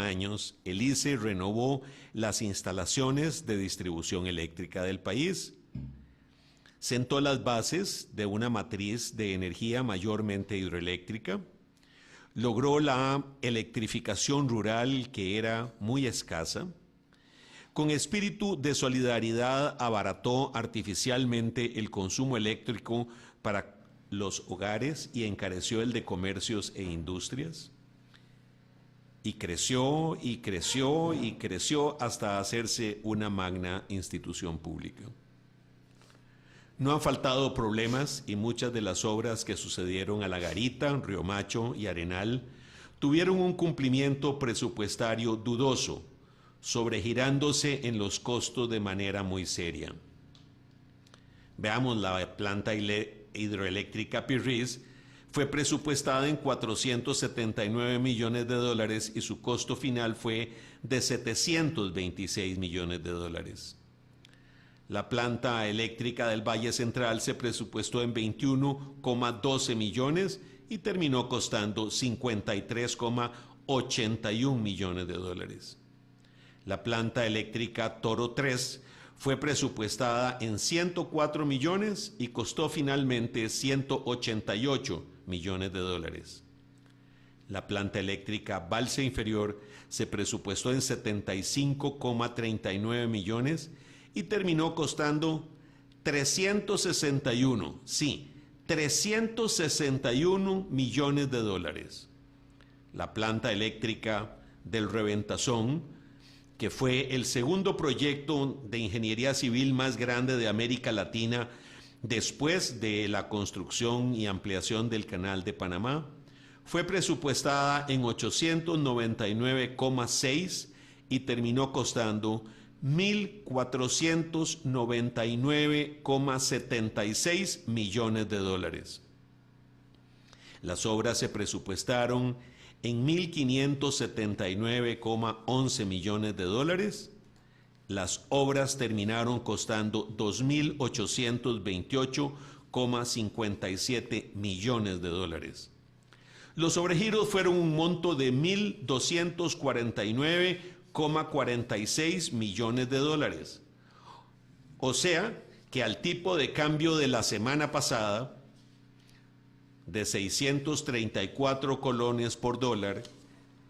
años, el ICE renovó las instalaciones de distribución eléctrica del país, sentó las bases de una matriz de energía mayormente hidroeléctrica, logró la electrificación rural que era muy escasa, con espíritu de solidaridad abarató artificialmente el consumo eléctrico para los hogares y encareció el de comercios e industrias. Y creció y creció y creció hasta hacerse una magna institución pública. No han faltado problemas y muchas de las obras que sucedieron a La Garita, Río Macho y Arenal tuvieron un cumplimiento presupuestario dudoso, sobregirándose en los costos de manera muy seria. Veamos la planta hidroeléctrica Pirriz, fue presupuestada en 479 millones de dólares y su costo final fue de 726 millones de dólares. La planta eléctrica del Valle Central se presupuestó en 21,12 millones y terminó costando 53,81 millones de dólares. La planta eléctrica Toro 3 fue presupuestada en 104 millones y costó finalmente 188 millones de dólares. La planta eléctrica Balse Inferior se presupuestó en 75,39 millones y terminó costando 361 millones de dólares. La planta eléctrica del Reventazón, que fue el segundo proyecto de ingeniería civil más grande de América Latina después de la construcción y ampliación del Canal de Panamá, fue presupuestada en 899,6 y terminó costando 1.499,76 millones de dólares. Las obras se presupuestaron en 1.579,11 millones de dólares. Las obras terminaron costando 2.828,57 millones de dólares. Los sobregiros fueron un monto de 1.249,46 millones de dólares. O sea, que al tipo de cambio de la semana pasada, de 634 colones por dólar,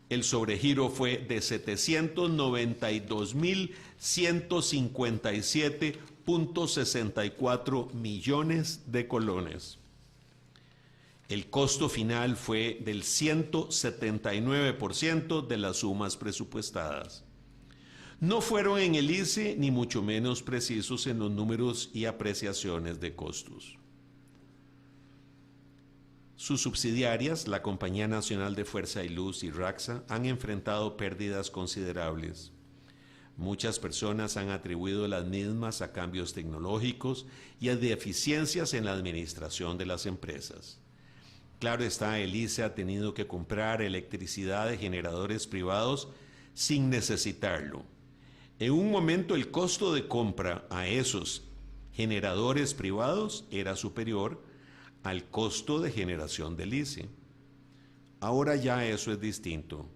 el sobregiro fue de 792.157,64 millones de colones. El costo final fue del 179% de las sumas presupuestadas. No fueron en el ICE ni mucho menos precisos en los números y apreciaciones de costos. Sus subsidiarias, la Compañía Nacional de Fuerza y Luz y RACSA, han enfrentado pérdidas considerables. Muchas personas han atribuido las mismas a cambios tecnológicos y a deficiencias en la administración de las empresas. Claro está, el ICE ha tenido que comprar electricidad de generadores privados sin necesitarlo. En un momento el costo de compra a esos generadores privados era superior al costo de generación del ICE. Ahora ya eso es distinto.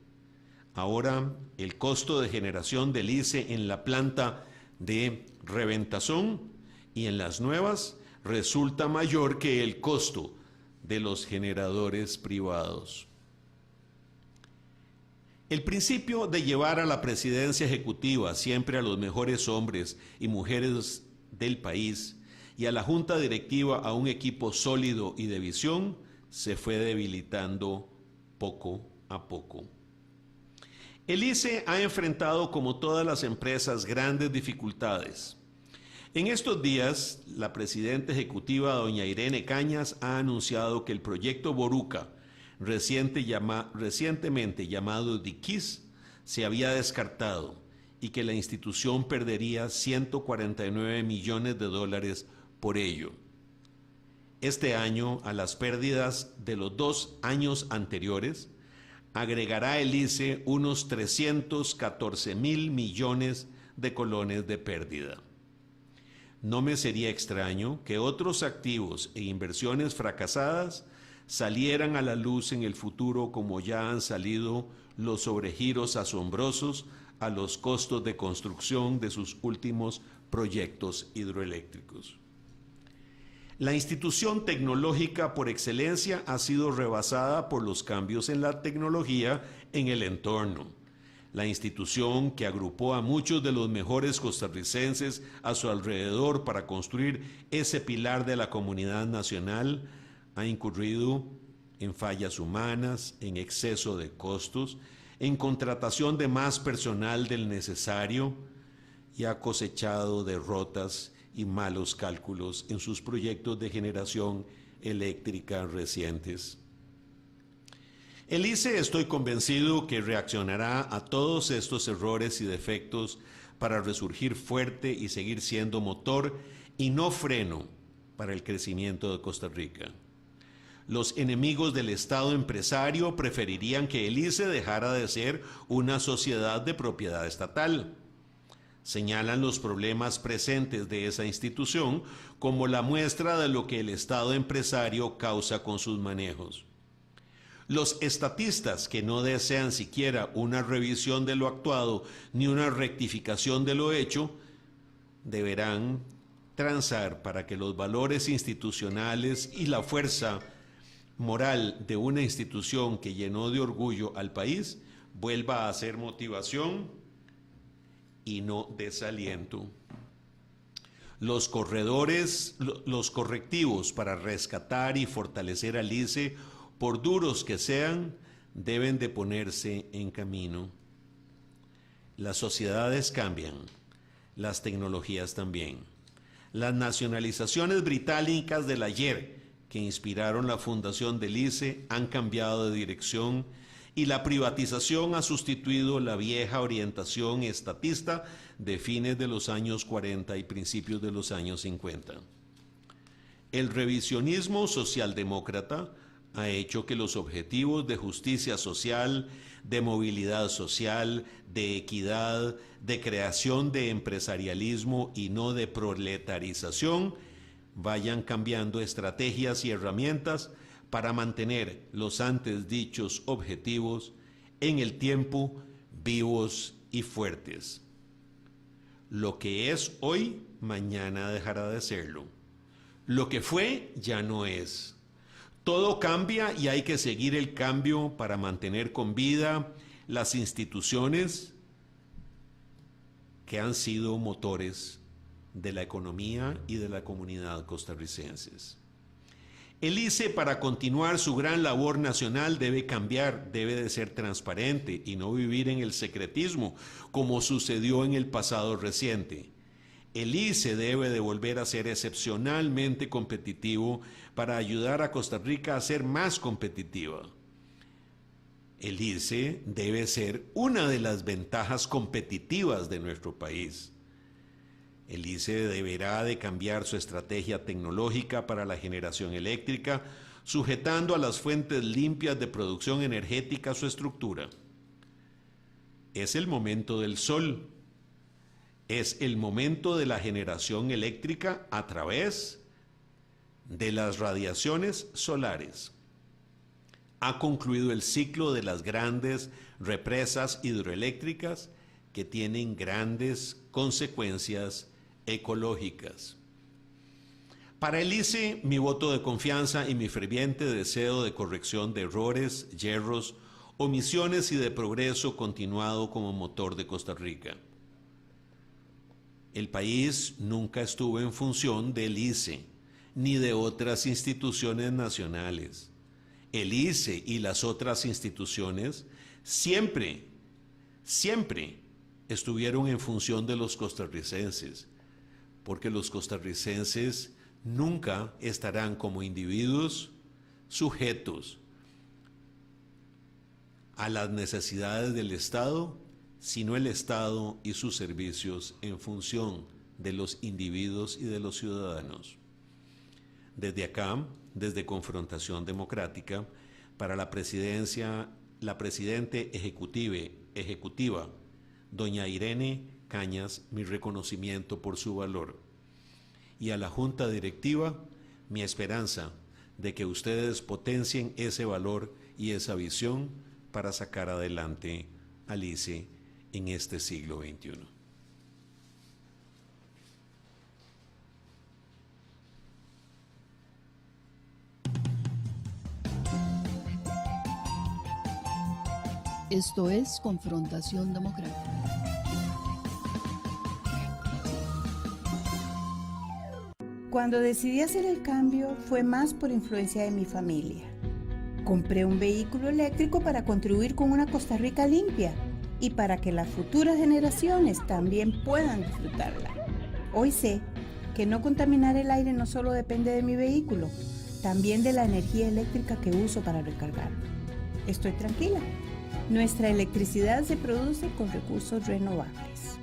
Ahora el costo de generación del ICE en la planta de Reventazón y en las nuevas resulta mayor que el costo de los generadores privados. El principio de llevar a la presidencia ejecutiva siempre a los mejores hombres y mujeres del país y a la junta directiva a un equipo sólido y de visión se fue debilitando poco a poco. El ICE ha enfrentado, como todas las empresas, grandes dificultades. En estos días, la presidenta ejecutiva, doña Irene Cañas, ha anunciado que el proyecto Boruca, recientemente llamado DIQUIS, se había descartado y que la institución perdería 149 millones de dólares por ello. Este año, a las pérdidas de los 2 años anteriores, agregará el ICE unos 314.000 millones de colones de pérdida. No me sería extraño que otros activos e inversiones fracasadas salieran a la luz en el futuro, como ya han salido los sobregiros asombrosos a los costos de construcción de sus últimos proyectos hidroeléctricos. La institución tecnológica por excelencia ha sido rebasada por los cambios en la tecnología en el entorno. La institución que agrupó a muchos de los mejores costarricenses a su alrededor para construir ese pilar de la comunidad nacional ha incurrido en fallas humanas, en exceso de costos, en contratación de más personal del necesario y ha cosechado derrotas y malos cálculos en sus proyectos de generación eléctrica recientes. El ICE, estoy convencido que reaccionará a todos estos errores y defectos para resurgir fuerte y seguir siendo motor y no freno para el crecimiento de Costa Rica. Los enemigos del Estado empresario preferirían que el ICE dejara de ser una sociedad de propiedad estatal. Señalan los problemas presentes de esa institución como la muestra de lo que el Estado empresario causa con sus manejos. Los estatistas que no desean siquiera una revisión de lo actuado ni una rectificación de lo hecho, deberán transar para que los valores institucionales y la fuerza moral de una institución que llenó de orgullo al país vuelva a ser motivación y no desaliento. Los correctivos para rescatar y fortalecer al ICE, por duros que sean, deben de ponerse en camino. Las sociedades cambian, las tecnologías también. Las nacionalizaciones británicas del ayer, que inspiraron la fundación del ICE, han cambiado de dirección y la privatización ha sustituido la vieja orientación estatista de fines de los años 40 y principios de los años 50. El revisionismo socialdemócrata ha hecho que los objetivos de justicia social, de movilidad social, de equidad, de creación de empresarialismo y no de proletarización vayan cambiando estrategias y herramientas para mantener los antes dichos objetivos en el tiempo vivos y fuertes. Lo que es hoy, mañana dejará de serlo. Lo que fue, ya no es. Todo cambia y hay que seguir el cambio para mantener con vida las instituciones que han sido motores de la economía y de la comunidad costarricenses. El ICE, para continuar su gran labor nacional, debe cambiar, debe de ser transparente y no vivir en el secretismo, como sucedió en el pasado reciente. El ICE debe de volver a ser excepcionalmente competitivo para ayudar a Costa Rica a ser más competitiva. El ICE debe ser una de las ventajas competitivas de nuestro país. El ICE deberá de cambiar su estrategia tecnológica para la generación eléctrica, sujetando a las fuentes limpias de producción energética su estructura. Es el momento del sol. Es el momento de la generación eléctrica a través de las radiaciones solares. Ha concluido el ciclo de las grandes represas hidroeléctricas que tienen grandes consecuencias ecológicas. Para el ICE, mi voto de confianza y mi ferviente deseo de corrección de errores, yerros, omisiones y de progreso continuado como motor de Costa Rica. El país nunca estuvo en función del ICE, ni de otras instituciones nacionales. El ICE y las otras instituciones siempre estuvieron en función de los costarricenses, porque los costarricenses nunca estarán como individuos sujetos a las necesidades del Estado, sino el Estado y sus servicios en función de los individuos y de los ciudadanos. Desde acá, desde Confrontación Democrática, para la presidencia, la presidente ejecutiva, doña Irene Cañas, mi reconocimiento por su valor. Y a la Junta Directiva, mi esperanza de que ustedes potencien ese valor y esa visión para sacar adelante al ICE en este siglo XXI. Esto es Confrontación Democrática. Cuando decidí hacer el cambio fue más por influencia de mi familia. Compré un vehículo eléctrico para contribuir con una Costa Rica limpia y para que las futuras generaciones también puedan disfrutarla. Hoy sé que no contaminar el aire no solo depende de mi vehículo, también de la energía eléctrica que uso para recargarlo. Estoy tranquila. Nuestra electricidad se produce con recursos renovables.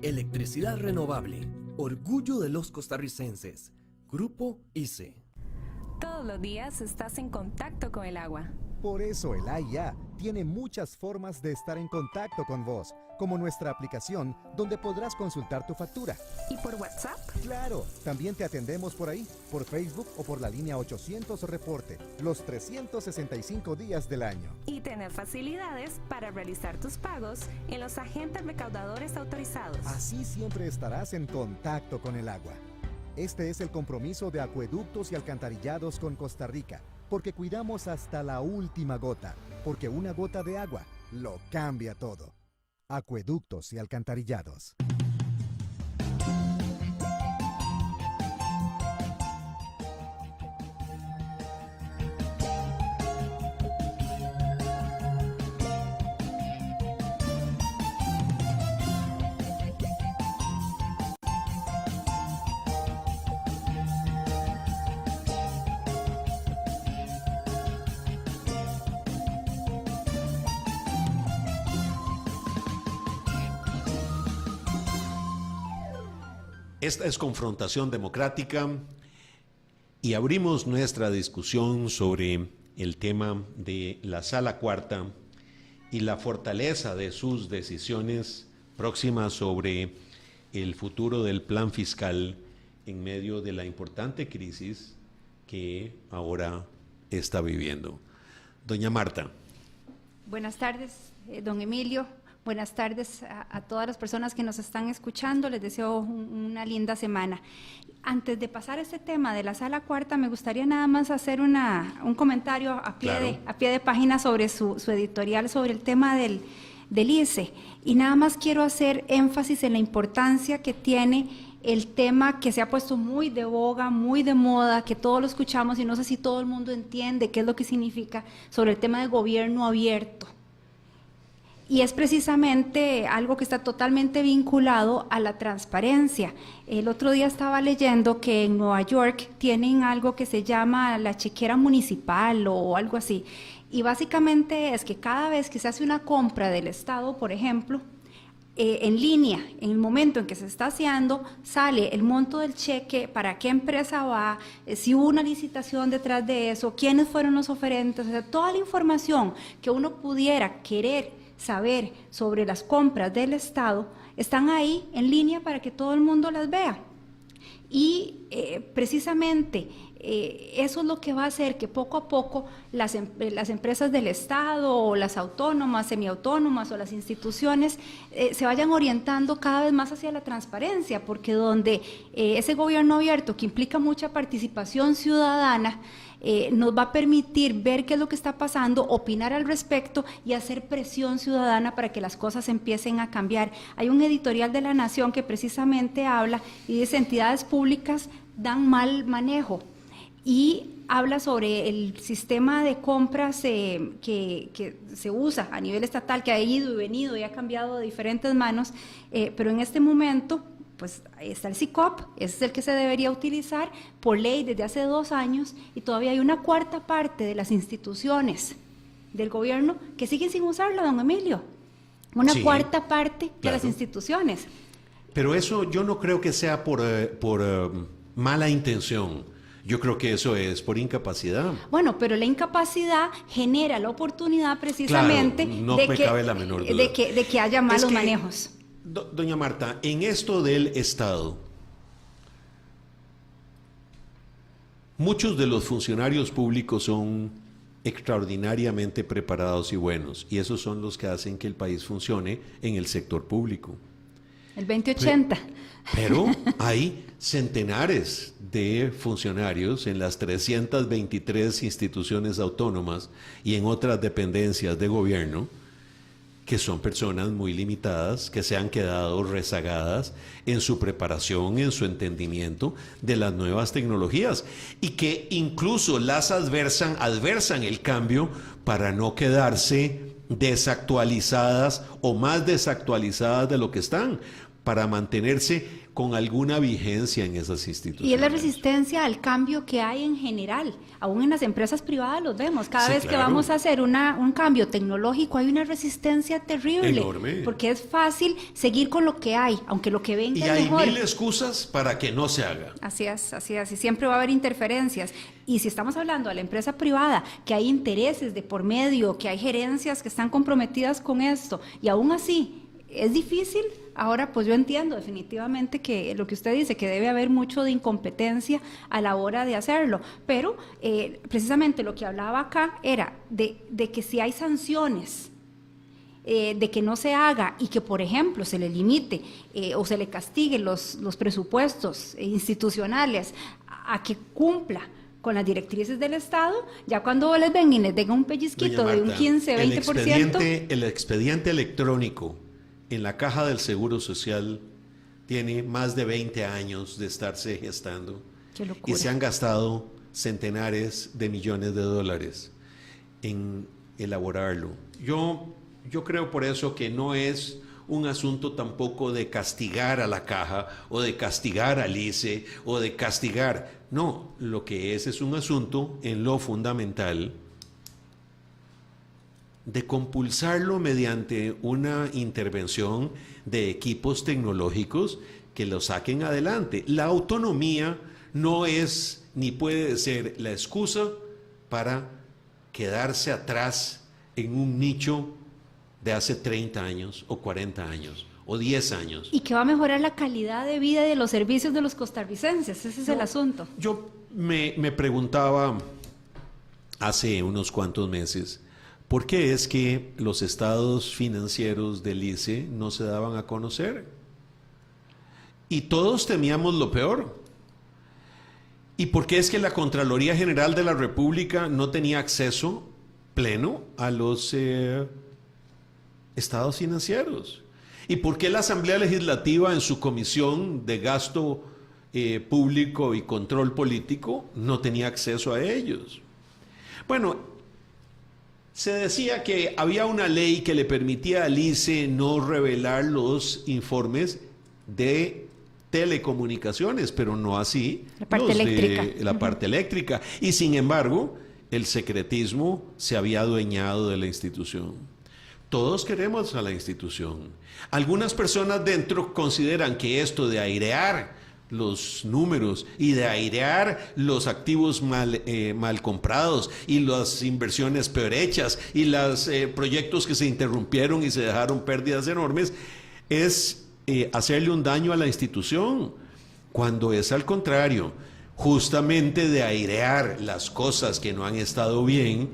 Electricidad renovable, orgullo de los costarricenses. Grupo ICE. Todos los días estás en contacto con el agua. Por eso el AIA tiene muchas formas de estar en contacto con vos, como nuestra aplicación, donde podrás consultar tu factura. ¿Y por WhatsApp? Claro, también te atendemos por ahí, por Facebook o por la línea 800 Reporte, los 365 días del año. Y tener facilidades para realizar tus pagos en los agentes recaudadores autorizados. Así siempre estarás en contacto con el agua. Este es el compromiso de Acueductos y Alcantarillados con Costa Rica, porque cuidamos hasta la última gota, porque una gota de agua lo cambia todo. Acueductos y Alcantarillados. Esta es Confrontación Democrática y abrimos nuestra discusión sobre el tema de la Sala Cuarta y la fortaleza de sus decisiones próximas sobre el futuro del plan fiscal en medio de la importante crisis que ahora está viviendo. Doña Marta. Buenas tardes, don Emilio. Buenas tardes a todas las personas que nos están escuchando. Les deseo una linda semana. Antes de pasar a este tema de la Sala Cuarta, me gustaría nada más hacer un comentario a pie de página sobre su editorial sobre el tema del ICE. Y nada más quiero hacer énfasis en la importancia que tiene el tema que se ha puesto muy de boga, muy de moda, que todos lo escuchamos y no sé si todo el mundo entiende qué es lo que significa, sobre el tema de gobierno abierto. Y es precisamente algo que está totalmente vinculado a la transparencia. El otro día estaba leyendo que en Nueva York tienen algo que se llama la chequera municipal o algo así. Y básicamente es que cada vez que se hace una compra del Estado, por ejemplo, en línea, en el momento en que se está haciendo, sale el monto del cheque, para qué empresa va, si hubo una licitación detrás de eso, quiénes fueron los oferentes, o sea, toda la información que uno pudiera querer saber sobre las compras del Estado, están ahí en línea para que todo el mundo las vea. Y precisamente eso es lo que va a hacer que poco a poco las empresas del Estado o las autónomas, semiautónomas o las instituciones se vayan orientando cada vez más hacia la transparencia, porque donde ese gobierno abierto que implica mucha participación ciudadana, nos va a permitir ver qué es lo que está pasando, opinar al respecto y hacer presión ciudadana para que las cosas empiecen a cambiar. Hay un editorial de La Nación que precisamente habla y dice: entidades públicas dan mal manejo, y habla sobre el sistema de compras que se usa a nivel estatal, que ha ido y venido y ha cambiado de diferentes manos, pero en este momento pues está el SICOP, ese es el que se debería utilizar por ley desde hace 2 años, y todavía hay una cuarta parte de las instituciones del gobierno que siguen sin usarlo, don Emilio. Una cuarta parte de las instituciones. Pero eso yo no creo que sea por mala intención. Yo creo que eso es por incapacidad. Bueno, pero la incapacidad genera la oportunidad precisamente de que haya malos manejos. Doña Marta, en esto del Estado, muchos de los funcionarios públicos son extraordinariamente preparados y buenos, y esos son los que hacen que el país funcione en el sector público. El 2080. Pero hay centenares de funcionarios en las 323 instituciones autónomas y en otras dependencias de gobierno que son personas muy limitadas, que se han quedado rezagadas en su preparación, en su entendimiento de las nuevas tecnologías y que incluso las adversan el cambio para no quedarse desactualizadas o más desactualizadas de lo que están, para mantenerse con alguna vigencia en esas instituciones. Y es la resistencia al cambio que hay en general, aún en las empresas privadas los vemos, cada Sí, vez que claro. vamos a hacer un cambio tecnológico hay una resistencia terrible, Enorme. porque es fácil seguir con lo que hay, aunque lo que venga Y es hay mejor. 1000 excusas para que no se haga. Así es, y siempre va a haber interferencias. Y si estamos hablando de la empresa privada, que hay intereses de por medio, que hay gerencias que están comprometidas con esto, y aún así es difícil. Ahora, pues yo entiendo definitivamente que lo que usted dice, que debe haber mucho de incompetencia a la hora de hacerlo, pero precisamente lo que hablaba acá era de que si hay sanciones, de que no se haga y que, por ejemplo, se le limite o se le castigue los presupuestos institucionales a que cumpla con las directrices del Estado, ya cuando les ven y les den un pellizquito Doña de un Marta, 15, 20%. el expediente electrónico en la caja del Seguro Social tiene más de 20 años de estarse gestando. Qué Y locura. se han gastado centenares de millones de dólares en elaborarlo. Yo creo por eso que no es un asunto tampoco de castigar a la caja o de castigar al ICE o de castigar. No, lo que es un asunto en lo fundamental de compulsarlo mediante una intervención de equipos tecnológicos que lo saquen adelante. La autonomía no es ni puede ser la excusa para quedarse atrás en un nicho de hace 30 años o 40 años o 10 años. Y que va a mejorar la calidad de vida y de los servicios de los costarricenses, ese es el asunto. Yo me preguntaba hace unos cuantos meses, ¿por qué es que los estados financieros del ICE no se daban a conocer? Y todos temíamos lo peor. ¿Y por qué es que la Contraloría General de la República no tenía acceso pleno a los estados financieros? ¿Y por qué la Asamblea Legislativa en su comisión de gasto público y control político no tenía acceso a ellos? Bueno, se decía que había una ley que le permitía al ICE no revelar los informes de telecomunicaciones, pero no así La parte los de eléctrica. la parte eléctrica. Y sin embargo, el secretismo se había adueñado de la institución. Todos queremos a la institución. Algunas personas dentro consideran que esto de airear los números y de airear los activos mal comprados y las inversiones peor hechas y los proyectos que se interrumpieron y se dejaron pérdidas enormes es hacerle un daño a la institución, cuando es al contrario, justamente de airear las cosas que no han estado bien,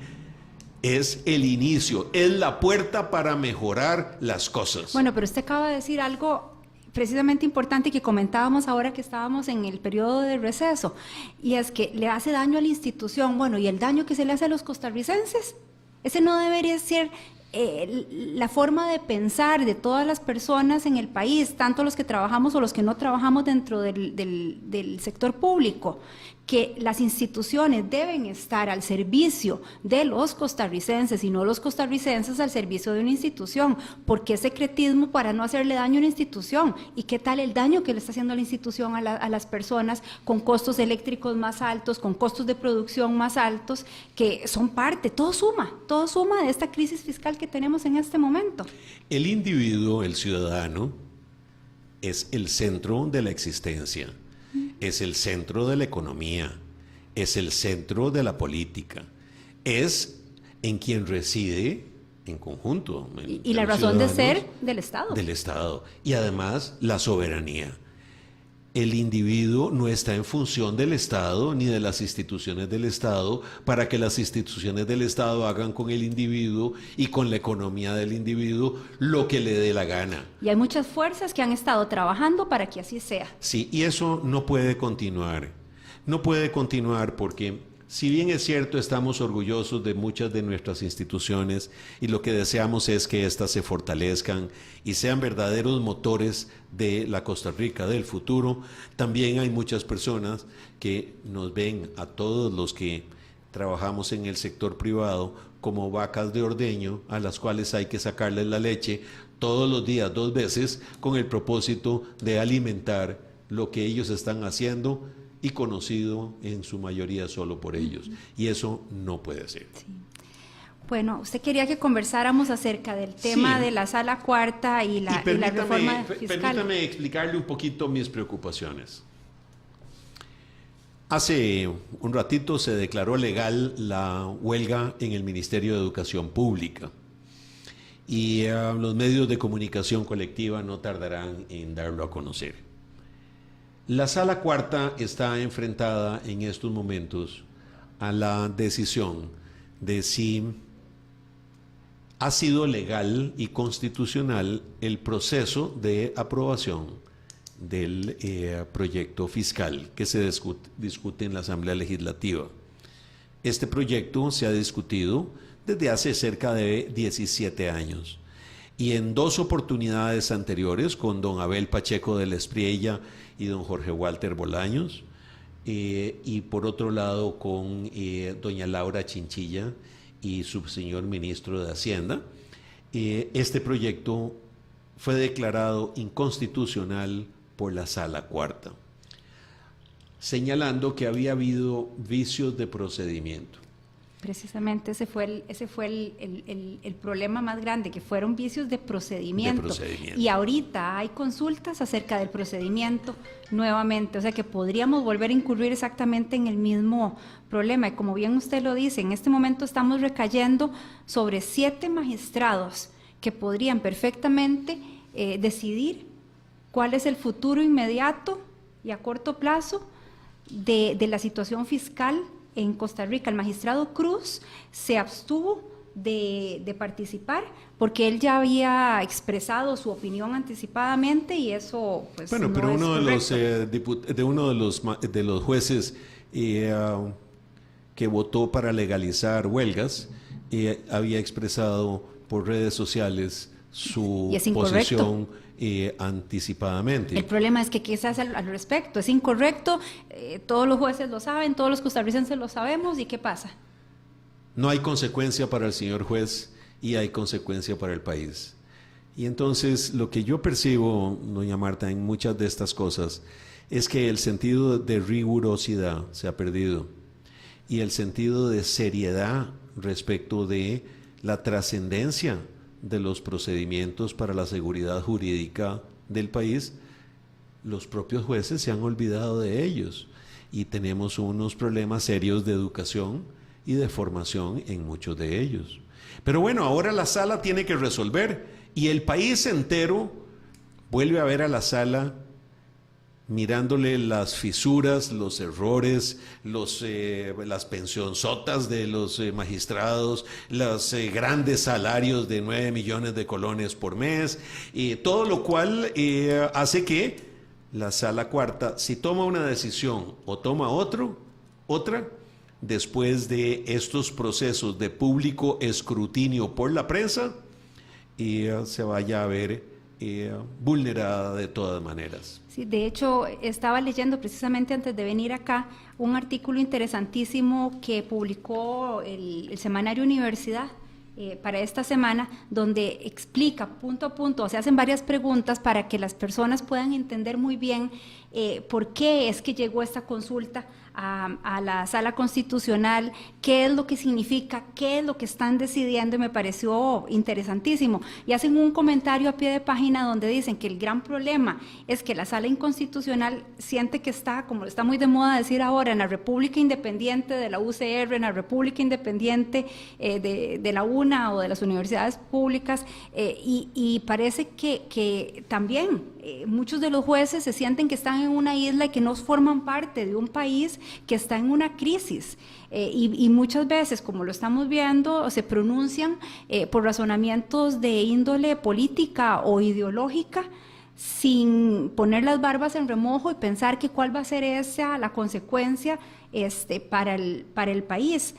es el inicio, es la puerta para mejorar las cosas. Bueno, pero usted acaba de decir algo precisamente importante que comentábamos ahora que estábamos en el periodo de receso, y es que le hace daño a la institución. Bueno, y el daño que se le hace a los costarricenses, ese no debería ser la forma de pensar de todas las personas en el país, tanto los que trabajamos o los que no trabajamos dentro del sector público, que las instituciones deben estar al servicio de los costarricenses y no los costarricenses al servicio de una institución. ¿Por qué secretismo para no hacerle daño a una institución? ¿Y qué tal el daño que le está haciendo la institución a las personas con costos eléctricos más altos, con costos de producción más altos, que son parte, todo suma de esta crisis fiscal que tenemos en este momento? El individuo, el ciudadano, es el centro de la existencia, es el centro de la economía, es el centro de la política, es en quien reside en conjunto. Y la razón de ser del Estado. Del Estado. Y además la soberanía. el individuo no está en función del Estado ni de las instituciones del Estado para que las instituciones del Estado hagan con el individuo y con la economía del individuo lo que le dé la gana. Y hay muchas fuerzas que han estado trabajando para que así sea. Sí, y eso no puede continuar. No puede continuar porque, si bien es cierto, estamos orgullosos de muchas de nuestras instituciones y lo que deseamos es que éstas se fortalezcan y sean verdaderos motores de la Costa Rica del futuro, también hay muchas personas que nos ven a todos los que trabajamos en el sector privado como vacas de ordeño a las cuales hay que sacarles la leche todos los días 2 veces con el propósito de alimentar lo que ellos están haciendo y conocido en su mayoría solo por ellos. Y eso no puede ser. Sí. Bueno, usted quería que conversáramos acerca del tema de la Sala Cuarta y la reforma fiscal. Permítame explicarle un poquito mis preocupaciones. Hace un ratito se declaró legal la huelga en el Ministerio de Educación Pública y los medios de comunicación colectiva no tardarán en darlo a conocer. La Sala Cuarta está enfrentada en estos momentos a la decisión de si ha sido legal y constitucional el proceso de aprobación del proyecto fiscal que se discute en la Asamblea Legislativa. Este proyecto se ha discutido desde hace cerca de 17 años y en 2 oportunidades anteriores con don Abel Pacheco de la Espriella y don Jorge Walter Bolaños, y por otro lado con doña Laura Chinchilla y su señor ministro de Hacienda. Este proyecto fue declarado inconstitucional por la Sala Cuarta, señalando que había habido vicios de procedimiento. Precisamente ese fue el problema más grande, que fueron vicios de procedimiento. Y ahorita hay consultas acerca del procedimiento nuevamente, o sea que podríamos volver a incurrir exactamente en el mismo problema. Y como bien usted lo dice, en este momento estamos recayendo sobre 7 magistrados que podrían perfectamente decidir cuál es el futuro inmediato y a corto plazo de la situación fiscal en Costa Rica. El magistrado Cruz se abstuvo de participar porque él ya había expresado su opinión anticipadamente y eso pues bueno, no pero es uno de los jueces que votó para legalizar huelgas había expresado por redes sociales su posición anticipadamente. El problema es que quizás al respecto es incorrecto, todos los jueces lo saben, todos los costarricenses lo sabemos, ¿y qué pasa? No hay consecuencia para el señor juez y hay consecuencia para el país. Y entonces lo que yo percibo, doña Marta, en muchas de estas cosas es que el sentido de rigurosidad se ha perdido y el sentido de seriedad respecto de la trascendencia de los procedimientos para la seguridad jurídica del país, los propios jueces se han olvidado de ellos y tenemos unos problemas serios de educación y de formación en muchos de ellos. Pero bueno, ahora la sala tiene que resolver y el país entero vuelve a ver a la sala mirándole las fisuras, los errores, las pensionzotas de los magistrados, los grandes salarios de 9 millones de colones por mes, todo lo cual hace que la Sala Cuarta, si toma una decisión o toma otra, después de estos procesos de público escrutinio por la prensa, se vaya a ver vulnerada de todas maneras. Sí, de hecho, estaba leyendo precisamente antes de venir acá un artículo interesantísimo que publicó el semanario Universidad para esta semana, donde explica punto a punto, se hacen varias preguntas para que las personas puedan entender muy bien por qué es que llegó esta consulta a la Sala Constitucional, qué es lo que significa, qué es lo que están decidiendo, y me pareció interesantísimo. Y hacen un comentario a pie de página donde dicen que el gran problema es que la Sala Inconstitucional siente que está, como está muy de moda decir ahora, en la República Independiente de la UCR, en la República Independiente de la UNA o de las universidades públicas, y parece que también muchos de los jueces se sienten que están en una isla y que no forman parte de un país que está en una crisis. Y muchas veces, como lo estamos viendo, se pronuncian por razonamientos de índole política o ideológica, sin poner las barbas en remojo y pensar que cuál va a ser esa la consecuencia para el país.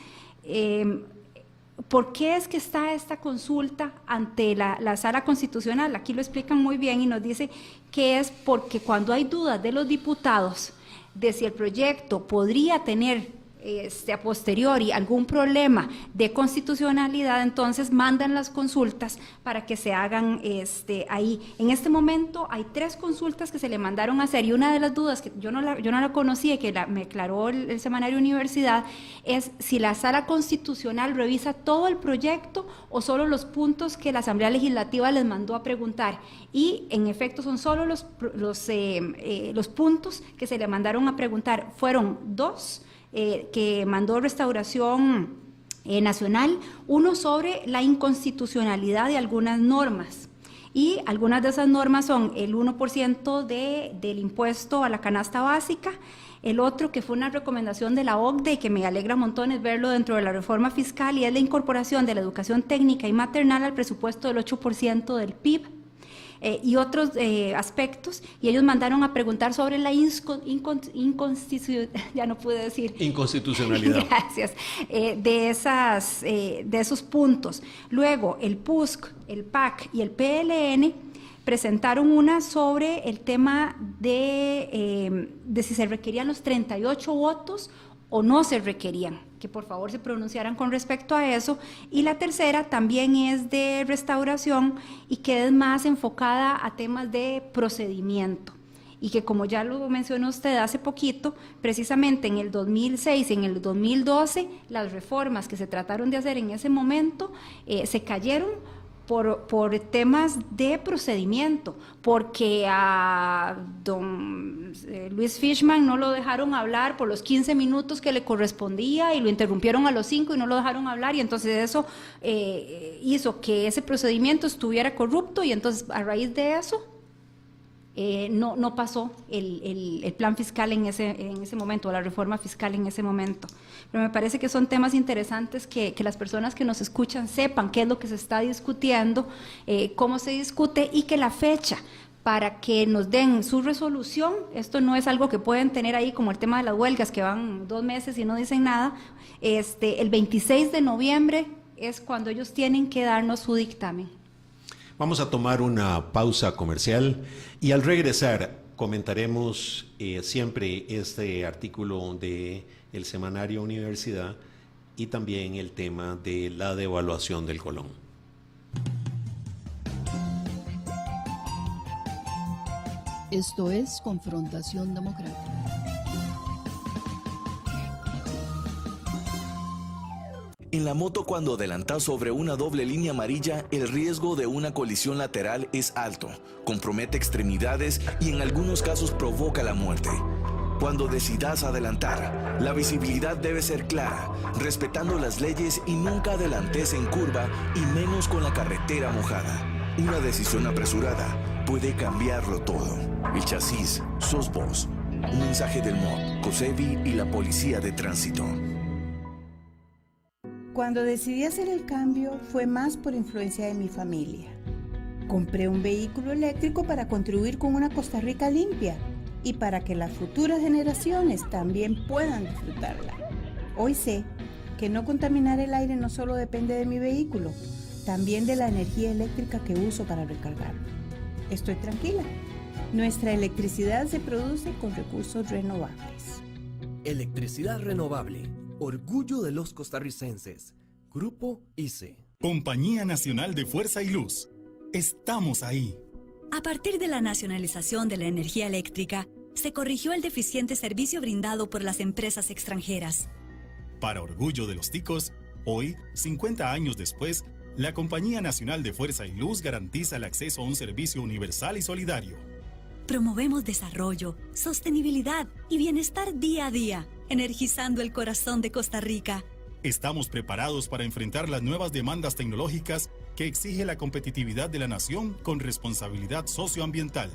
¿Por qué es que está esta consulta ante la Sala Constitucional? Aquí lo explican muy bien y nos dice que es porque cuando hay dudas de los diputados de si el proyecto podría tener a posteriori algún problema de constitucionalidad, entonces mandan las consultas para que se hagan ahí. En este momento hay 3 consultas que se le mandaron a hacer, y una de las dudas que yo no la conocía y que me aclaró el semanario Universidad es si la Sala Constitucional revisa todo el proyecto o solo los puntos que la Asamblea Legislativa les mandó a preguntar, y en efecto son solo los puntos que se le mandaron a preguntar. Fueron 2 que mandó Restauración Nacional, uno sobre la inconstitucionalidad de algunas normas, y algunas de esas normas son el 1% del impuesto a la canasta básica, el otro que fue una recomendación de la OCDE y que me alegra montones verlo dentro de la reforma fiscal, y es la incorporación de la educación técnica y maternal al presupuesto del 8% del PIB. Y otros aspectos, y ellos mandaron a preguntar sobre la inconstitucionalidad. Gracias, de esos puntos. Luego, el PUSC, el PAC y el PLN presentaron una sobre el tema de si se requerían los 38 votos o no se requerían, que por favor se pronunciaran con respecto a eso. Y la tercera también es de Restauración y que es más enfocada a temas de procedimiento, y que, como ya lo mencionó usted hace poquito, precisamente en el 2006 y en el 2012, las reformas que se trataron de hacer en ese momento se cayeron por temas de procedimiento, porque a don Luis Fishman no lo dejaron hablar por los 15 minutos que le correspondía y lo interrumpieron a los 5 y no lo dejaron hablar, y entonces eso hizo que ese procedimiento estuviera corrupto, y entonces a raíz de eso no pasó el plan fiscal en ese momento, o la reforma fiscal en ese momento. Pero me parece que son temas interesantes que las personas que nos escuchan sepan qué es lo que se está discutiendo, cómo se discute, y que la fecha para que nos den su resolución, esto no es algo que pueden tener ahí como el tema de las huelgas, que van 2 meses y no dicen nada, el 26 de noviembre es cuando ellos tienen que darnos su dictamen. Vamos a tomar una pausa comercial y al regresar comentaremos siempre este artículo de el semanario Universidad y también el tema de la devaluación del colón. Esto es Confrontación Democrática. En la moto, cuando adelantas sobre una doble línea amarilla, el riesgo de una colisión lateral es alto, compromete extremidades y en algunos casos provoca la muerte. Cuando decidas adelantar, la visibilidad debe ser clara, respetando las leyes, y nunca adelantes en curva y menos con la carretera mojada. Una decisión apresurada puede cambiarlo todo. El chasis sos vos. Un mensaje del MOD, COSEBI y la Policía de Tránsito. Cuando decidí hacer el cambio fue más por influencia de mi familia. Compré un vehículo eléctrico para contribuir con una Costa Rica limpia y para que las futuras generaciones también puedan disfrutarla. Hoy sé que no contaminar el aire no solo depende de mi vehículo, también de la energía eléctrica que uso para recargarlo. Estoy tranquila. Nuestra electricidad se produce con recursos renovables. Electricidad renovable. Orgullo de los costarricenses. Grupo ICE. Compañía Nacional de Fuerza y Luz. Estamos ahí. A partir de la nacionalización de la energía eléctrica, se corrigió el deficiente servicio brindado por las empresas extranjeras. Para orgullo de los ticos, hoy, 50 años después, la Compañía Nacional de Fuerza y Luz garantiza el acceso a un servicio universal y solidario. Promovemos desarrollo, sostenibilidad y bienestar día a día, energizando el corazón de Costa Rica. Estamos preparados para enfrentar las nuevas demandas tecnológicas que exige la competitividad de la nación con responsabilidad socioambiental.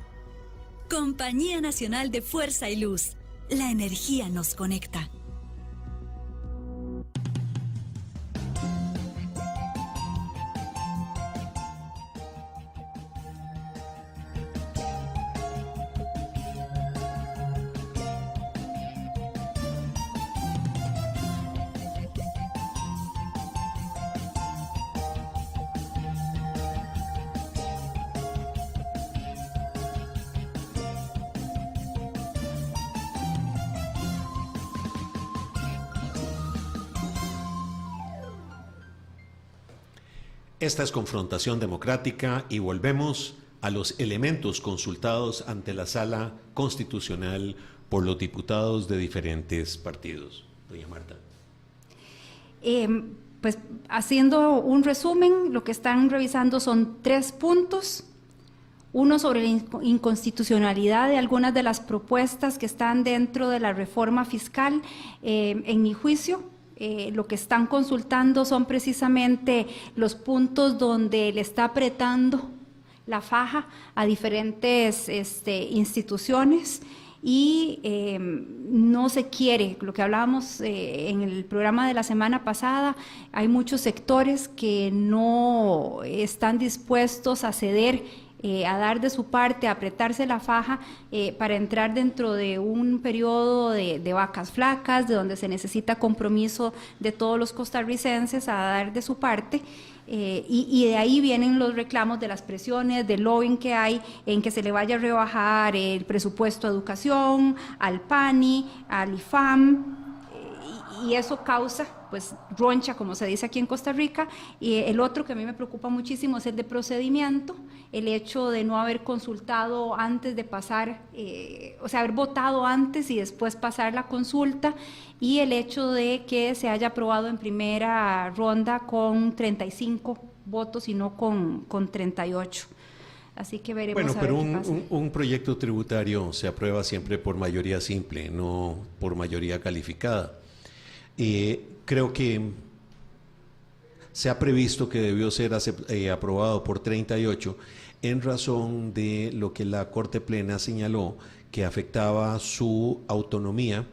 Compañía Nacional de Fuerza y Luz. La energía nos conecta. Esta es Confrontación Democrática y volvemos a los elementos consultados ante la Sala Constitucional por los diputados de diferentes partidos. Doña Marta. Pues haciendo un resumen, lo que están revisando son 3 puntos. Uno sobre la inconstitucionalidad de algunas de las propuestas que están dentro de la reforma fiscal. En mi juicio, lo que están consultando son precisamente los puntos donde le está apretando la faja a diferentes instituciones y no se quiere, lo que hablábamos en el programa de la semana pasada, hay muchos sectores que no están dispuestos a ceder, a dar de su parte, a apretarse la faja para entrar dentro de un periodo de vacas flacas, de donde se necesita compromiso de todos los costarricenses a dar de su parte. Y de ahí vienen los reclamos de las presiones, del lobbying que hay en que se le vaya a rebajar el presupuesto a educación, al PANI, al IFAM, y eso causa pues roncha, como se dice aquí en Costa Rica. Y el otro que a mí me preocupa muchísimo es el de procedimiento, el hecho de no haber consultado antes de pasar, o sea, haber votado antes y después pasar la consulta, y el hecho de que se haya aprobado en primera ronda con 35 votos y no con 38. Así que veremos. Bueno, pero qué pasa. un proyecto tributario se aprueba siempre por mayoría simple, no por mayoría calificada. Creo que se ha previsto que debió ser aprobado por 38 en razón de lo que la Corte Plena señaló que afectaba su autonomía,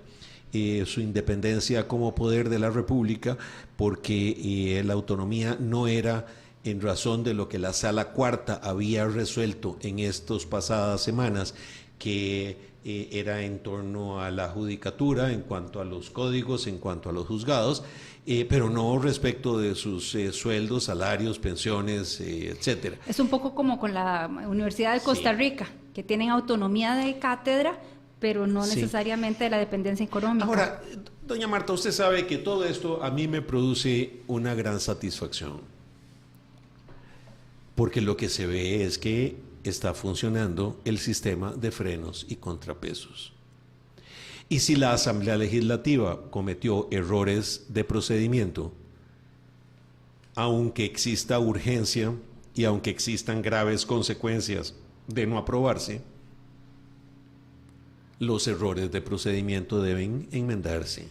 su independencia como poder de la República, porque la autonomía no era en razón de lo que la Sala Cuarta había resuelto en estas pasadas semanas, que era en torno a la judicatura, en cuanto a los códigos, en cuanto a los juzgados, pero no respecto de sus sueldos, salarios, pensiones, etcétera. Es un poco como con la Universidad de Costa Rica, que tienen autonomía de cátedra, pero no necesariamente de la dependencia económica. Ahora, doña Marta, usted sabe que todo esto a mí me produce una gran satisfacción, porque lo que se ve es que está funcionando el sistema de frenos y contrapesos. Y si la Asamblea Legislativa cometió errores de procedimiento, aunque exista urgencia y aunque existan graves consecuencias de no aprobarse, los errores de procedimiento deben enmendarse.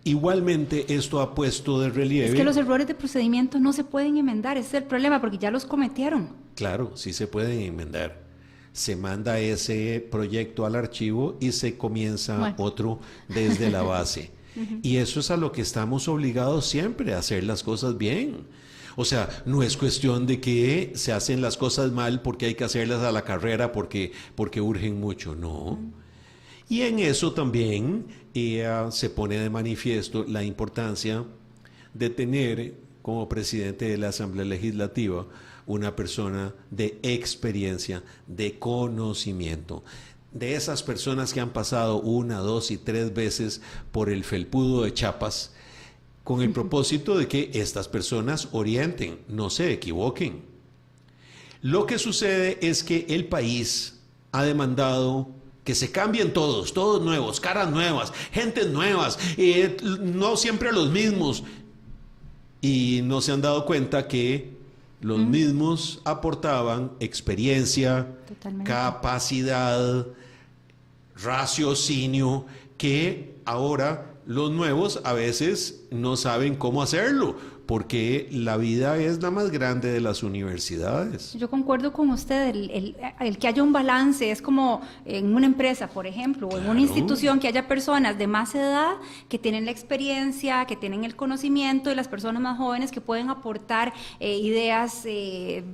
Igualmente, esto ha puesto de relieve... Es que los errores de procedimiento no se pueden enmendar, ese es el problema, porque ya los cometieron. Claro, sí se pueden enmendar. Se manda ese proyecto al archivo y se comienza otro desde la base. Y eso es a lo que estamos obligados siempre, a hacer las cosas bien. O sea, no es cuestión de que se hacen las cosas mal porque hay que hacerlas a la carrera, porque urgen mucho, no. Y en eso también se pone de manifiesto la importancia de tener como presidente de la Asamblea Legislativa una persona de experiencia, de conocimiento, de esas personas que han pasado 1, 2 y 3 veces por el felpudo de Chiapas, con el propósito de que estas personas orienten, no se equivoquen. Lo que sucede es que el país ha demandado que se cambien todos nuevos, caras nuevas, gentes nuevas, no siempre los mismos. Y no se han dado cuenta que los mismos aportaban experiencia, capacidad, raciocinio, que ahora los nuevos a veces no saben cómo hacerlo, porque la vida es la más grande de las universidades. Yo concuerdo con usted, el que haya un balance es como en una empresa, por ejemplo, o en una institución, que haya personas de más edad que tienen la experiencia, que tienen el conocimiento, y las personas más jóvenes que pueden aportar ideas,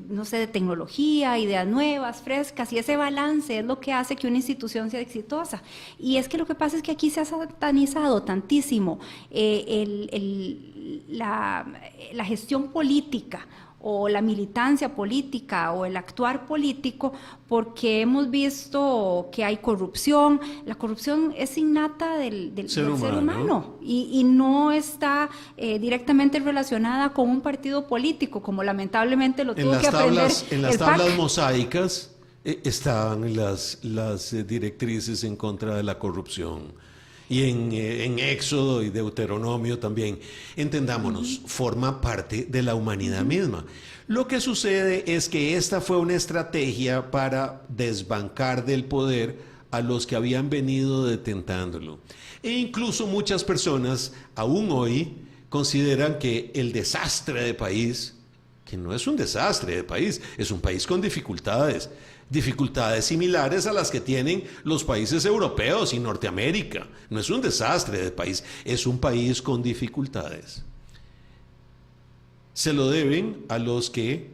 no sé, de tecnología, ideas nuevas, frescas, y ese balance es lo que hace que una institución sea exitosa. Y es que lo que pasa es que aquí se ha satanizado tantísimo la gestión política o la militancia política o el actuar político, porque hemos visto que hay corrupción. La corrupción es innata del ser humano y no está directamente relacionada con un partido político, como lamentablemente lo tuvo que aprender en las tablas mosaicas estaban las directrices en contra de la corrupción. Y en Éxodo y Deuteronomio también. Entendámonos, forma parte de la humanidad misma. Lo que sucede es que esta fue una estrategia para desbancar del poder a los que habían venido detentándolo. E incluso muchas personas, aún hoy, consideran que el desastre de país, que no es un desastre de país, es un país con dificultades similares a las que tienen los países europeos y Norteamérica. No es un desastre de país, es un país con dificultades. Se lo deben a los que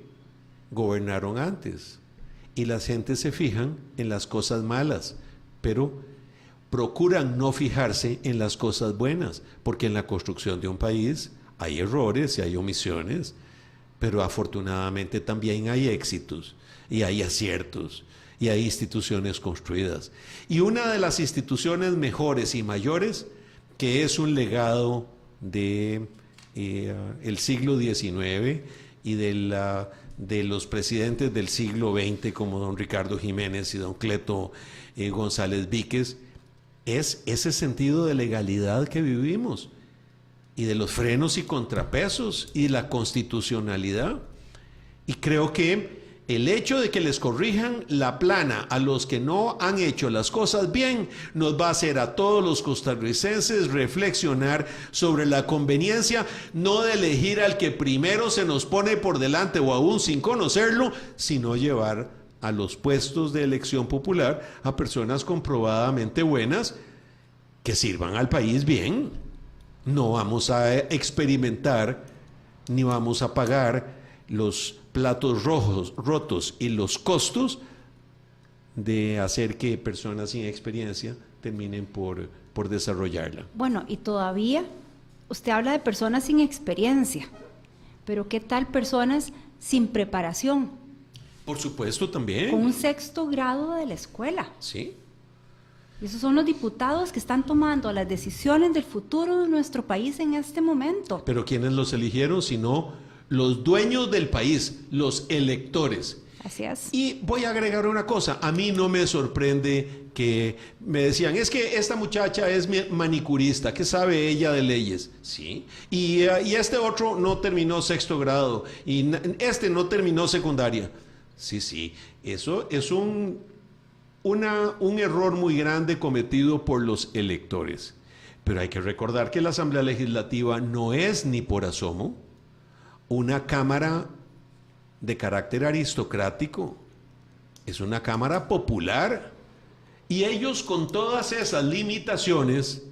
gobernaron antes. Y las gentes se fijan en las cosas malas, pero procuran no fijarse en las cosas buenas, porque en la construcción de un país hay errores y hay omisiones, pero afortunadamente también hay éxitos. Y hay aciertos, y hay instituciones construidas. Y una de las instituciones mejores y mayores, que es un legado de el siglo XIX y de los presidentes del siglo XX, como don Ricardo Jiménez y don Cleto González Víquez, es ese sentido de legalidad que vivimos, y de los frenos y contrapesos, y la constitucionalidad. Y creo que el hecho de que les corrijan la plana a los que no han hecho las cosas bien nos va a hacer a todos los costarricenses reflexionar sobre la conveniencia no de elegir al que primero se nos pone por delante o aún sin conocerlo, sino llevar a los puestos de elección popular a personas comprobadamente buenas que sirvan al país bien. No vamos a experimentar ni vamos a pagar los platos rotos y los costos de hacer que personas sin experiencia terminen por desarrollarla. Bueno, y todavía usted habla de personas sin experiencia, pero ¿qué tal personas sin preparación? Por supuesto, también. Con un 6º grado de la escuela. Sí. Y esos son los diputados que están tomando las decisiones del futuro de nuestro país en este momento. Pero ¿quiénes los eligieron? Sino los dueños del país, los electores. Así es. Y voy a agregar una cosa, a mí no me sorprende que me decían, es que esta muchacha es manicurista, ¿qué sabe ella de leyes? Sí. Y este otro no terminó 6º grado, y este no terminó secundaria. Sí, eso es un error muy grande cometido por los electores. Pero hay que recordar que la Asamblea Legislativa no es ni por asomo una cámara de carácter aristocrático, es una cámara popular, y ellos, con todas esas limitaciones,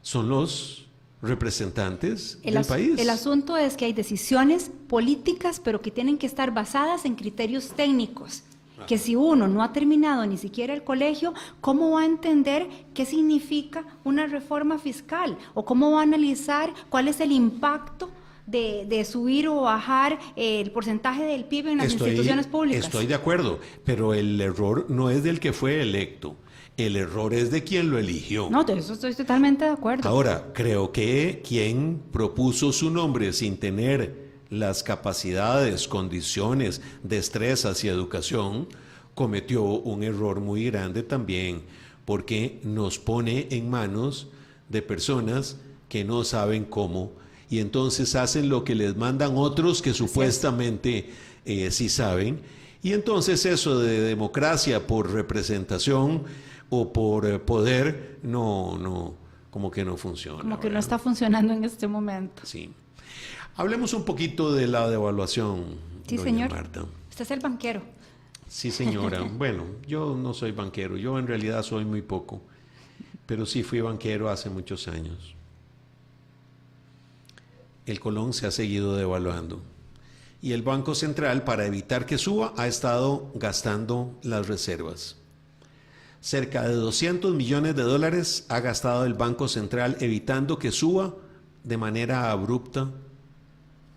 son los representantes del país. El asunto es que hay decisiones políticas, pero que tienen que estar basadas en criterios técnicos. Que si uno no ha terminado ni siquiera el colegio, ¿cómo va a entender qué significa una reforma fiscal? ¿O cómo va a analizar cuál es el impacto de subir o bajar el porcentaje del PIB en las instituciones públicas? Estoy de acuerdo, pero el error no es del que fue electo, el error es de quien lo eligió. No, de eso estoy totalmente de acuerdo. Ahora, creo que quien propuso su nombre sin tener las capacidades, condiciones, destrezas y educación, cometió un error muy grande también, porque nos pone en manos de personas que no saben cómo, y entonces hacen lo que les mandan otros que supuestamente sí saben, y entonces eso de democracia por representación o por poder, no, como que no funciona. Como que no está funcionando en este momento. Sí. Hablemos un poquito de la devaluación, Sí, doña señor. Marta. Usted es el banquero. Sí, señora. Bueno, yo no soy banquero, yo en realidad soy muy poco, pero sí fui banquero hace muchos años. El colón se ha seguido devaluando y el Banco Central, para evitar que suba, ha estado gastando las reservas. Cerca de $200 millones ha gastado el Banco Central evitando que suba de manera abrupta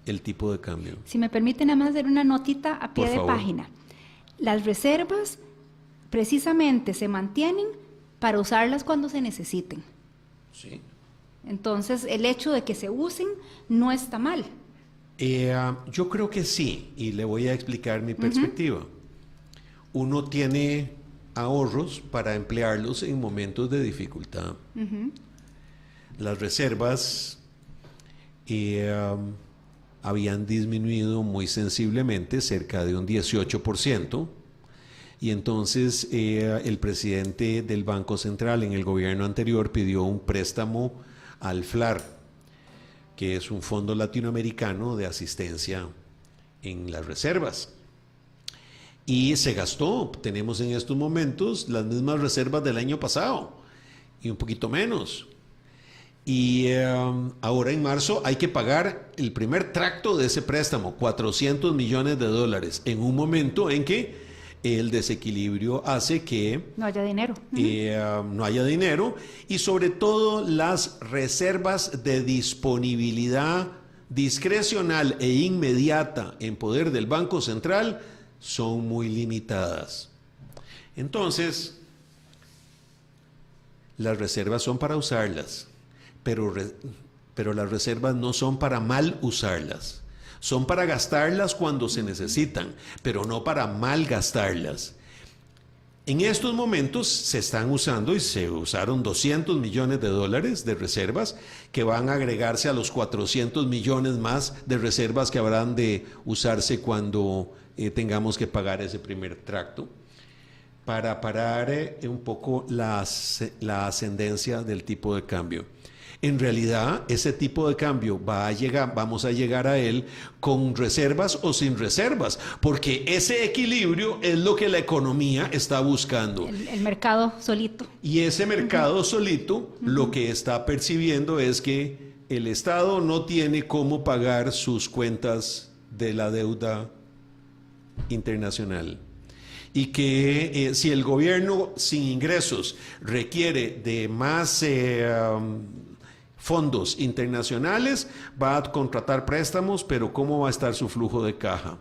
el tipo de cambio. Si me permiten nada más hacer una notita a pie Por de favor. página. Las reservas precisamente se mantienen para usarlas cuando se necesiten. Sí. Entonces, el hecho de que se usen no está mal. Yo creo que sí, y le voy a explicar mi perspectiva. Uno tiene ahorros para emplearlos en momentos de dificultad. Las reservas habían disminuido muy sensiblemente, cerca de un 18%, y entonces el presidente del Banco Central en el gobierno anterior pidió un préstamo al FLAR, que es un fondo latinoamericano de asistencia en las reservas. Y se gastó, tenemos en estos momentos las mismas reservas del año pasado, y un poquito menos. Y ahora en marzo hay que pagar el primer tracto de ese préstamo, $400 millones, en un momento en que el desequilibrio hace que No haya dinero. no haya dinero, y sobre todo las reservas de disponibilidad discrecional e inmediata en poder del Banco Central son muy limitadas. Entonces, las reservas son para usarlas, pero las reservas no son para mal usarlas. Son para gastarlas cuando se necesitan, pero no para mal gastarlas. En estos momentos se están usando y se usaron $200 millones de reservas que van a agregarse a los 400 millones más de reservas que habrán de usarse cuando tengamos que pagar ese primer tracto, para parar un poco la ascendencia del tipo de cambio. En realidad, ese tipo de cambio vamos a llegar a él con reservas o sin reservas, porque ese equilibrio es lo que la economía está buscando. El mercado solito. Y ese mercado solito lo que está percibiendo es que el Estado no tiene cómo pagar sus cuentas de la deuda internacional. Y que si el gobierno sin ingresos requiere de más fondos internacionales, va a contratar préstamos, pero ¿cómo va a estar su flujo de caja?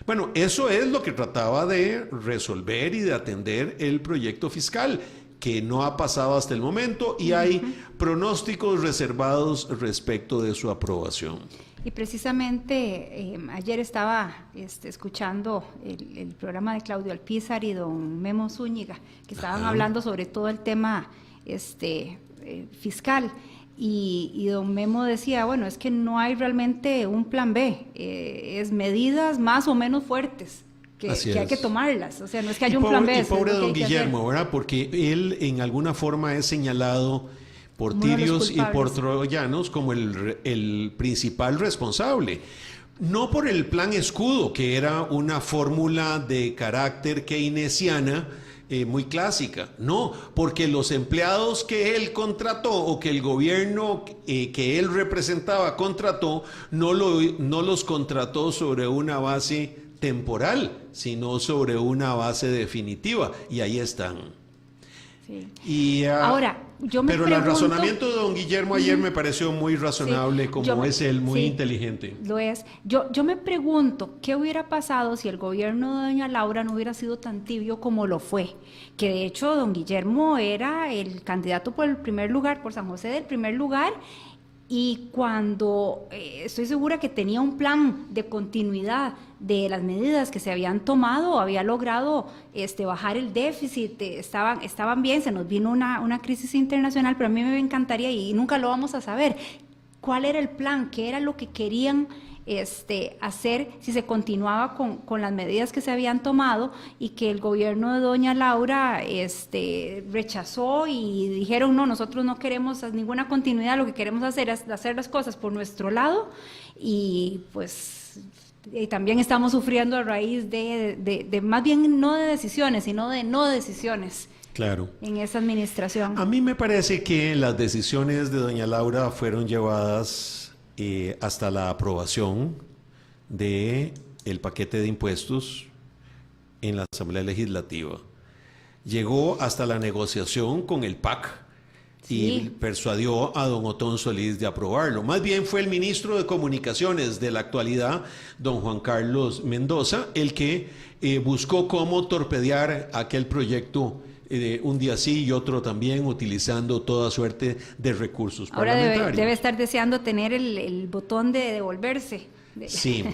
Bueno, eso es lo que trataba de resolver y de atender el proyecto fiscal, que no ha pasado hasta el momento, y hay pronósticos reservados respecto de su aprobación. Y precisamente ayer estaba escuchando el programa de Claudio Alpizar y don Memo Zúñiga, que estaban hablando sobre todo el tema fiscal. Y don Memo decía, bueno, es que no hay realmente un plan B, es medidas más o menos fuertes que hay que tomarlas, o sea, no es que haya un plan B. Y pobre don Guillermo, ¿verdad? Porque él en alguna forma es señalado por tirios y por troyanos como el principal responsable. No por el plan escudo, que era una fórmula de carácter keynesiana, muy clásica, no, porque los empleados que él contrató o que el gobierno que él representaba contrató, no los contrató sobre una base temporal, sino sobre una base definitiva, y ahí están. Sí. Y, ahora, yo me pero pregunto, el razonamiento de don Guillermo ayer me pareció muy razonable, como es él, muy inteligente. Lo es. Yo me pregunto, ¿qué hubiera pasado si el gobierno de doña Laura no hubiera sido tan tibio como lo fue? Que de hecho don Guillermo era el candidato por el primer lugar, por San José del primer lugar, y cuando estoy segura que tenía un plan de continuidad de las medidas que se habían tomado, había logrado bajar el déficit, estaban bien, se nos vino una crisis internacional, pero a mí me encantaría, y nunca lo vamos a saber, cuál era el plan, qué era lo que querían hacer si se continuaba con las medidas que se habían tomado y que el gobierno de doña Laura rechazó y dijeron no, nosotros no queremos ninguna continuidad, lo que queremos hacer es hacer las cosas por nuestro lado y pues también estamos sufriendo a raíz de más bien no de decisiones, sino de no decisiones. Claro. En esa administración. A mí me parece que las decisiones de doña Laura fueron llevadas hasta la aprobación del paquete de impuestos en la Asamblea Legislativa. Llegó hasta la negociación con el PAC y persuadió a don Otón Solís de aprobarlo. Más bien fue el ministro de Comunicaciones de la actualidad, don Juan Carlos Mendoza, el que buscó cómo torpedear aquel proyecto un día sí y otro también, utilizando toda suerte de recursos parlamentarios. Ahora debe estar deseando tener el botón de devolverse. Sí,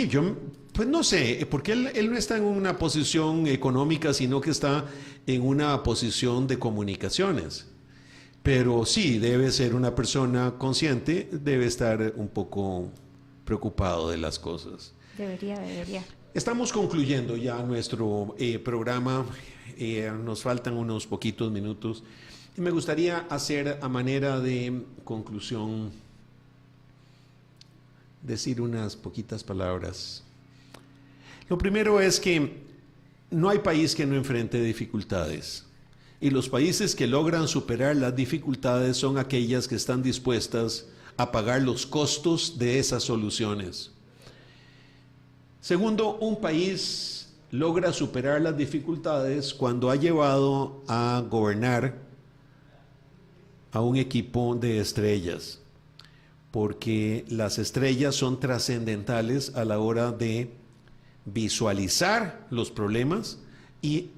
yo pues no sé, porque él no está en una posición económica, sino que está en una posición de comunicaciones. Pero sí, debe ser una persona consciente, debe estar un poco preocupado de las cosas. Debería. Estamos concluyendo ya nuestro programa. Nos faltan unos poquitos minutos y me gustaría hacer a manera de conclusión, decir unas poquitas palabras. Lo primero es que no hay país que no enfrente dificultades y los países que logran superar las dificultades son aquellas que están dispuestas a pagar los costos de esas soluciones. Segundo, un país logra superar las dificultades cuando ha llevado a gobernar a un equipo de estrellas, porque las estrellas son trascendentales a la hora de visualizar los problemas y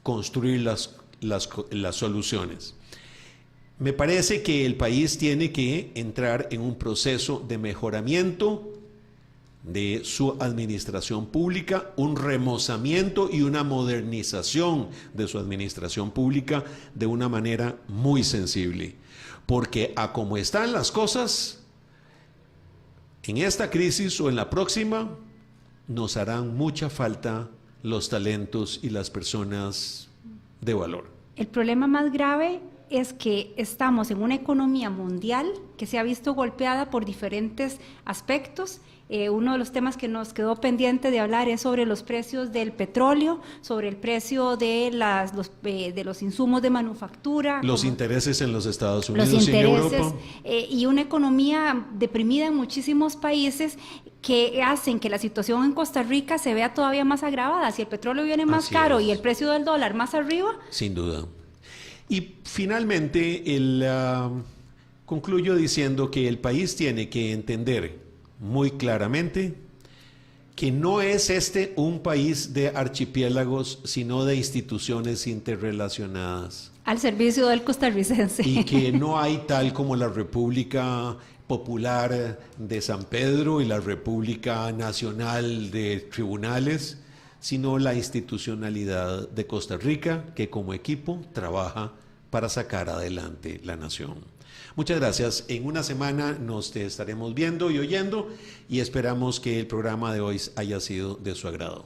construir las soluciones. Me parece que el país tiene que entrar en un proceso de mejoramiento de su administración pública, un remozamiento y una modernización de su administración pública de una manera muy sensible. Porque a como están las cosas, en esta crisis o en la próxima, nos harán mucha falta los talentos y las personas de valor. El problema más grave es que estamos en una economía mundial que se ha visto golpeada por diferentes aspectos. Uno de los temas que nos quedó pendiente de hablar es sobre los precios del petróleo, sobre el precio de los insumos de manufactura. Los intereses en los Estados Unidos y en Europa. Y una economía deprimida en muchísimos países que hacen que la situación en Costa Rica se vea todavía más agravada. Si el petróleo viene más caro y el precio del dólar más arriba. Sin duda. Y finalmente, concluyo diciendo que el país tiene que entender muy claramente que no es un país de archipiélagos, sino de instituciones interrelacionadas. Al servicio del costarricense. Y que no hay tal como la República Popular de San Pedro y la República Nacional de Tribunales, sino la institucionalidad de Costa Rica, que como equipo trabaja para sacar adelante la nación. Muchas gracias. En una semana nos estaremos viendo y oyendo y esperamos que el programa de hoy haya sido de su agrado.